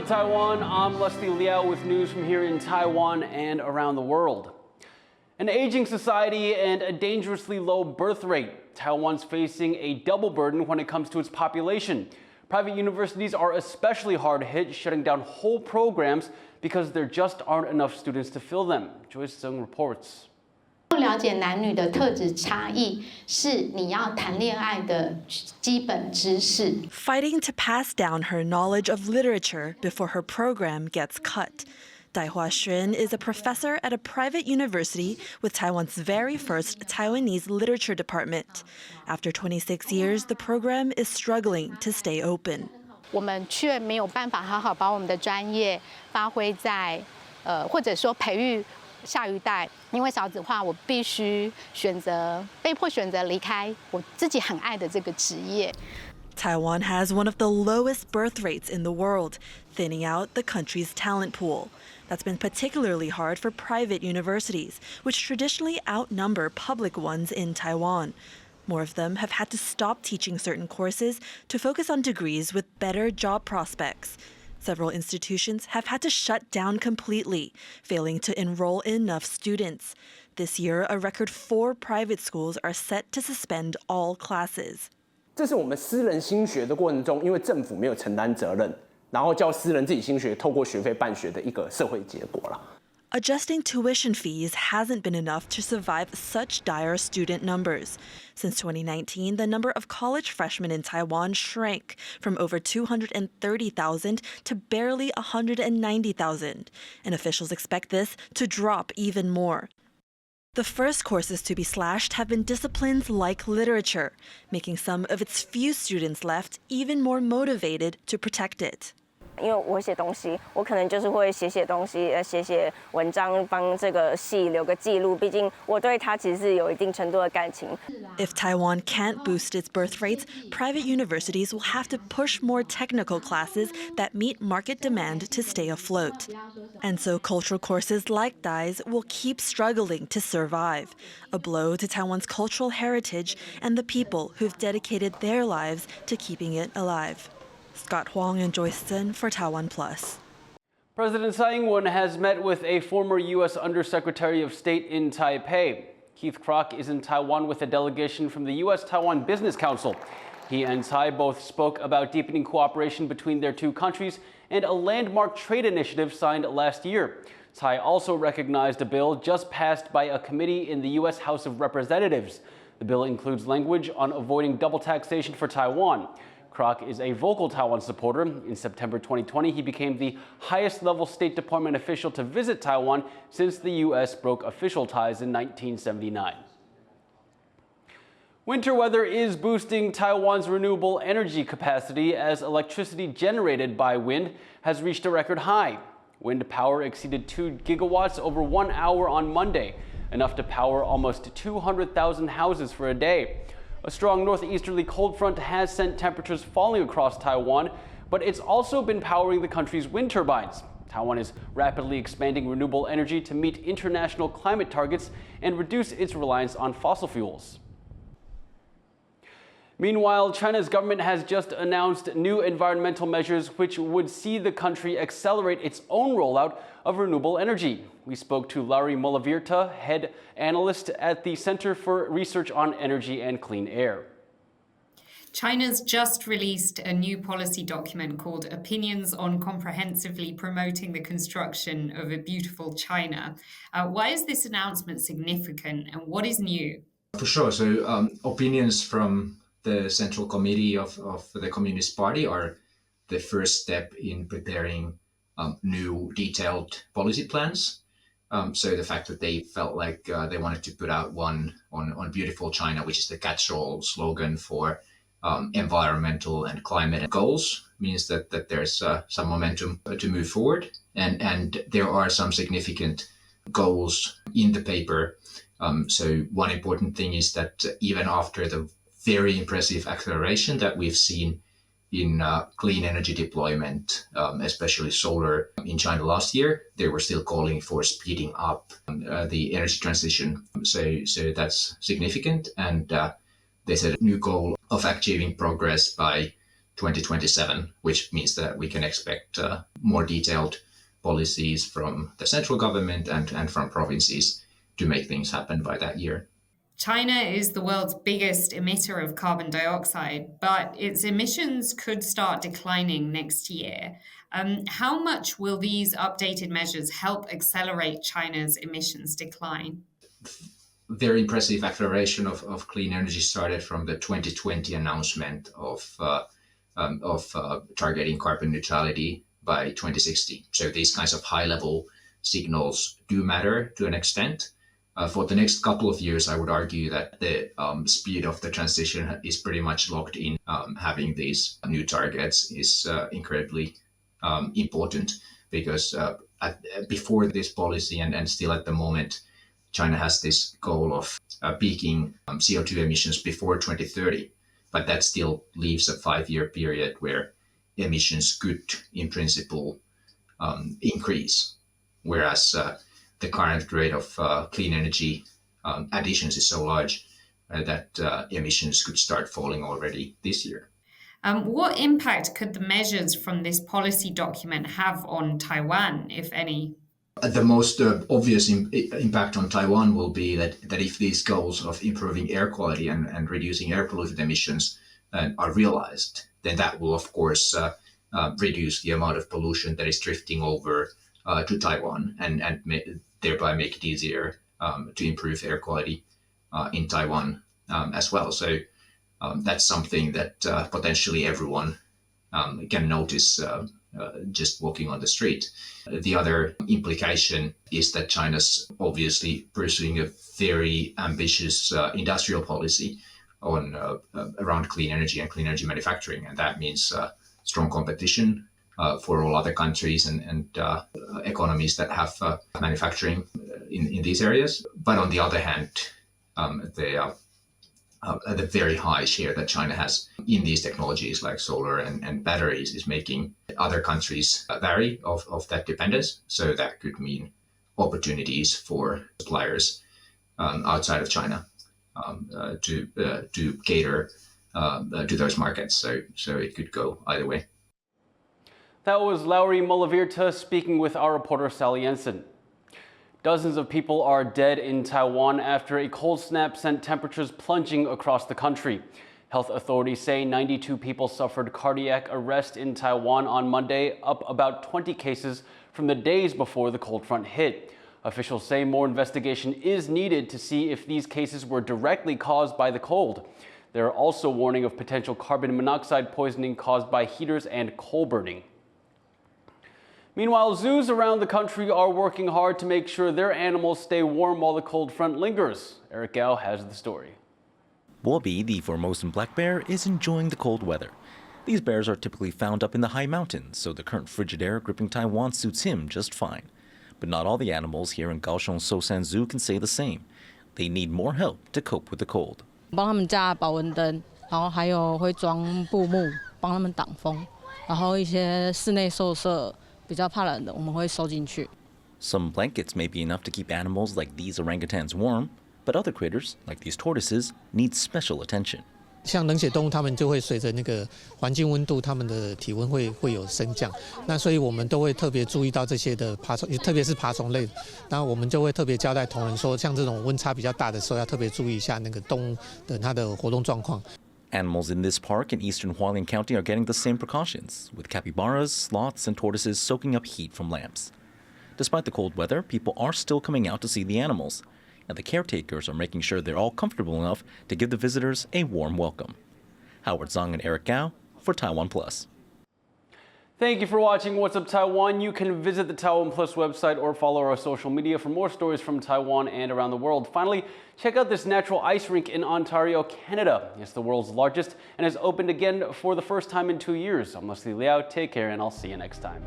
up, Taiwan? I'm Liao with news from here in Taiwan and around the world. An aging society and a dangerously low birth rate. Taiwan's facing a double burden when it comes to its population. Private universities are especially hard hit, shutting down whole programs because there just aren't enough students to fill them. Joyce Zeng reports. 了解男女的特质差异是你要谈恋爱的基本知识。 Fighting to pass down her knowledge of literature before her program gets cut. Dai Hua-Xun is a professor at a private university with Taiwan's very first Taiwanese literature department. After 26 years, the program is struggling to stay open. 我们却没有办法好好把我们的专业发挥在或者说培育下一代，因为少子化，我必须被迫选择离开我自己很爱的这个职业。 Taiwan has one of the lowest birth rates in the world, thinning out the country's talent pool. That's been particularly hard for private universities, which traditionally outnumber public ones in Taiwan. More of them have had to stop teaching certain courses to focus on degrees with better job prospects. Several institutions have had to shut down completely, failing to enroll enough students. This year, a record 4 private schools are set to suspend all classes. 这是我们私人兴学的过程中，因为政府没有承担责任，然后叫私人自己兴学，透过学费办学的一个社会结果了。 Adjusting tuition fees hasn't been enough to survive such dire student numbers. Since 2019, the number of college freshmen in Taiwan shrank from over 230,000 to barely 190,000, and officials expect this to drop even more. The first courses to be slashed have been disciplines like literature, making some of its few students left even more motivated to protect it. 因为我写东西，我可能就是会写东西，写文章，帮这个系留个记录。毕竟我对它其实是有一定程度的感情。If Taiwan can't boost its birth rates, private universities will have to push more technical classes that meet market demand to stay afloat. And so cultural courses like Dai's will keep struggling to survive, a blow to Taiwan's cultural heritage and the people who've dedicated their lives to keeping it alive. Scott Huang and Joyce Zhen for TaiwanPlus. President Tsai has met with a former U.S. Undersecretary of State in Taipei. Keith Croc is in Taiwan with a delegation from the U.S.-Taiwan Business Council. He and Tsai both spoke about deepening cooperation between their two countries and a landmark trade initiative signed last year. Tsai also recognized a bill just passed by a committee in the U.S. House of Representatives. The bill includes language on avoiding double taxation for Taiwan. Croc is a vocal Taiwan supporter. In September 2020, he became the highest-level State Department official to visit Taiwan since the U.S. broke official ties in 1979. Winter weather is boosting Taiwan's renewable energy capacity as electricity generated by wind has reached a record high. Wind power exceeded 2 gigawatts over 1 hour on Monday, enough to power almost 200,000 houses for a day. A strong northeasterly cold front has sent temperatures falling across Taiwan, but it's also been powering the country's wind turbines. Taiwan is rapidly expanding renewable energy to meet international climate targets and reduce its reliance on fossil fuels. Meanwhile, China's government has just announced new environmental measures which would see the country accelerate its own rollout of renewable energy. We spoke to Larry Molavirta, head analyst at the Center for Research on Energy and Clean Air. China's just released a new policy document called Opinions on Comprehensively Promoting the Construction of a Beautiful China. Why is this announcement significant and what is new? For sure. So opinions from the Central Committee of the Communist Party are the first step in preparing new detailed policy plans. So the fact that they felt like they wanted to put out one on Beautiful China, which is the catch-all slogan for environmental and climate goals, means that there's some momentum to move forward. And there are some significant goals in the paper. So one important thing is that even after the very impressive acceleration that we've seen in clean energy deployment, especially solar in China last year, they were still calling for speeding up the energy transition. So that's significant. And they set a new goal of achieving progress by 2027, which means that we can expect more detailed policies from the central government and from provinces to make things happen by that year. China is the world's biggest emitter of carbon dioxide, but its emissions could start declining next year. How much will these updated measures help accelerate China's emissions decline? Very impressive acceleration of clean energy started from the 2020 announcement of targeting carbon neutrality by 2060. So these kinds of high-level signals do matter to an extent. For the next couple of years, I would argue that the speed of the transition is pretty much locked in. Having these new targets is incredibly important because before this policy and still at the moment, China has this goal of peaking CO2 emissions before 2030, but that still leaves a 5-year period where emissions could, in principle, increase, whereas the current rate of clean energy additions is so large that emissions could start falling already this year. What impact could the measures from this policy document have on Taiwan, if any? The most obvious impact on Taiwan will be that if these goals of improving air quality and reducing air pollutant emissions are realized, then that will, of course, reduce the amount of pollution that is drifting over to Taiwan and thereby make it easier to improve air quality in Taiwan as well. So that's something that potentially everyone can notice just walking on the street. The other implication is that China's obviously pursuing a very ambitious industrial policy on around clean energy and clean energy manufacturing, and that means strong competition for all other countries and economies that have manufacturing in these areas. But on the other hand, the very high share that China has in these technologies like solar and batteries is making other countries vary of that dependence. So that could mean opportunities for suppliers outside of China to cater to those markets. So it could go either way. That was Lauri Molavirta speaking with our reporter Sally Jensen. Dozens of people are dead in Taiwan after a cold snap sent temperatures plunging across the country. Health authorities say 92 people suffered cardiac arrest in Taiwan on Monday, up about 20 cases from the days before the cold front hit. Officials say more investigation is needed to see if these cases were directly caused by the cold. They are also warning of potential carbon monoxide poisoning caused by heaters and coal burning. Meanwhile, zoos around the country are working hard to make sure their animals stay warm while the cold front lingers. Eric Liao has the story. Bobby, the Formosan black bear, is enjoying the cold weather. These bears are typically found up in the high mountains, so the current frigid air gripping Taiwan suits him just fine. But not all the animals here in Kaohsiung Sosan Zoo can say the same. They need more help to cope with the cold. 帮他们加保温灯，然后还有会装布幕帮他们挡风，然后一些室内宿舍比较怕冷的，我们会收进去。 Some blankets may be enough to keep animals like these orangutans warm, but other critters, like these tortoises, need special attention. 像冷血动物，它们就会随着那个环境温度，它们的体温会有升降。那所以我们都会特别注意到这些的爬虫，特别是爬虫类。然后我们就会特别交代同仁说，像这种温差比较大的时候，要特别注意一下那个动物的它的活动状况。 Animals in this park in eastern Hualien County are getting the same precautions, with capybaras, sloths, and tortoises soaking up heat from lamps. Despite the cold weather, people are still coming out to see the animals, and the caretakers are making sure they're all comfortable enough to give the visitors a warm welcome. Howard Zhang and Eric Gao for TaiwanPlus. Thank you for watching What's Up Taiwan. You can visit the TaiwanPlus website or follow our social media for more stories from Taiwan and around the world. Finally, check out this natural ice rink in Ontario, Canada. It's the world's largest and has opened again for the first time in 2 years. I'm Liao. Take care, and I'll see you next time.